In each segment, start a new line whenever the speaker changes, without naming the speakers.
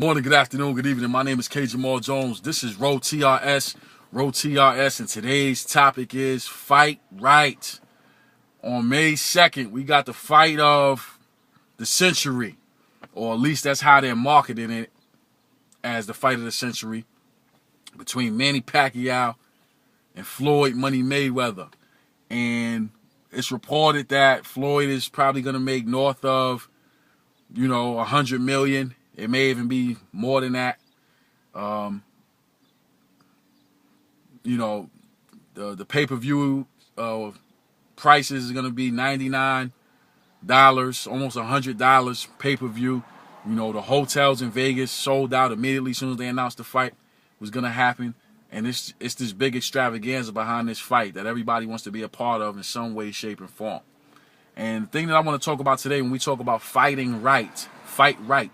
Morning, good afternoon, good evening. My name is K. Jamal Jones. This is Row TRS, and today's topic is Fight Right. On May 2nd, we got the fight of the century, or at least that's how they're marketing it, as the fight of the century, between Manny Pacquiao and Floyd Money Mayweather. And it's reported that Floyd is probably going to make north of, $100 million. It may even be more than that. The pay-per-view prices is going to be $99, almost $100 pay-per-view. The hotels in Vegas sold out immediately as soon as they announced the fight was going to happen. And it's this big extravaganza behind this fight that everybody wants to be a part of in some way, shape, and form. And the thing that I want to talk about today when we talk about fighting right, fight right,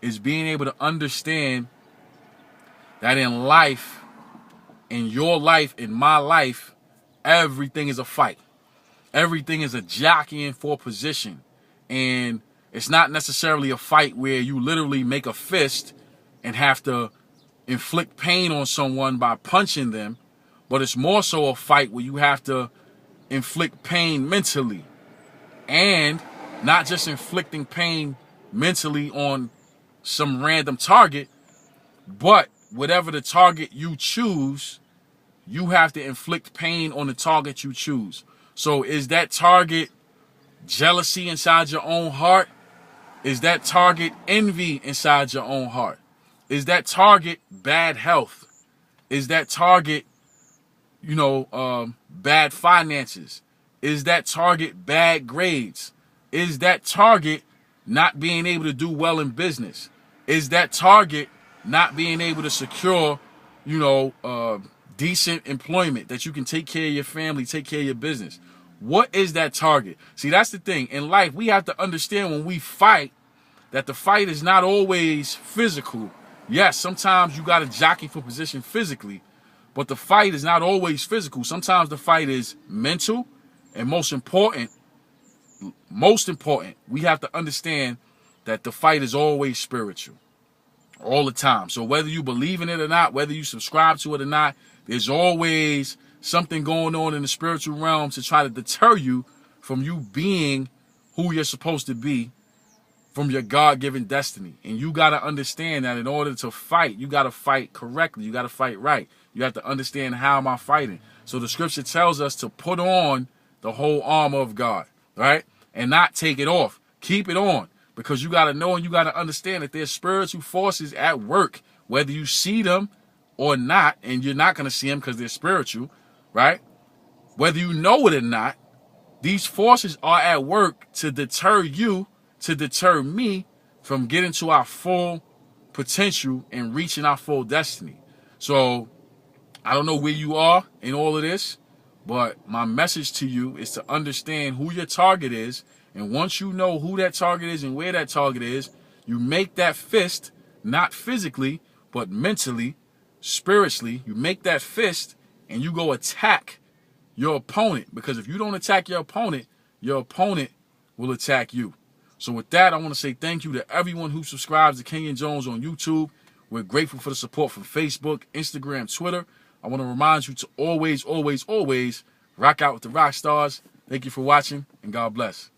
is being able to understand that in life, in your life, in my life, everything is a fight. Everything is a jockeying for position. And it's not necessarily a fight where you literally make a fist and have to inflict pain on someone by punching them, but it's more so a fight where you have to inflict pain mentally. And not just inflicting pain mentally on some random target, but whatever the target you choose, you have to inflict pain on the target you choose. So is that target jealousy inside your own heart? Is that target envy inside your own heart? Is that target bad health? Is that target, bad finances? Is that target bad grades? Is that target not being able to do well in business? Is that target not being able to secure, decent employment that you can take care of your family, take care of your business? What is that target? See, that's the thing. In life, we have to understand when we fight that the fight is not always physical. Yes, sometimes you got to jockey for position physically, but the fight is not always physical. Sometimes the fight is mental, and most important, we have to understand that the fight is always spiritual, all the time. So whether you believe in it or not, whether you subscribe to it or not, there's always something going on in the spiritual realm to try to deter you from you being who you're supposed to be, from your God-given destiny. And you got to understand that in order to fight, you got to fight correctly. You got to fight right. You have to understand, how am I fighting? So the scripture tells us to put on the whole armor of God, right? And not take it off. Keep it on. Because you got to know and you got to understand that there's spiritual forces at work, whether you see them or not, and you're not going to see them because they're spiritual, right? Whether you know it or not, these forces are at work to deter you, to deter me from getting to our full potential and reaching our full destiny. So I don't know where you are in all of this, but my message to you is to understand who your target is. And once you know who that target is and where that target is, you make that fist, not physically, but mentally, spiritually. You make that fist and you go attack your opponent. Because if you don't attack your opponent will attack you. So with that, I want to say thank you to everyone who subscribes to Kenyon Jones on YouTube. We're grateful for the support from Facebook, Instagram, Twitter. I want to remind you to always, always, always rock out with the rock stars. Thank you for watching, and God bless.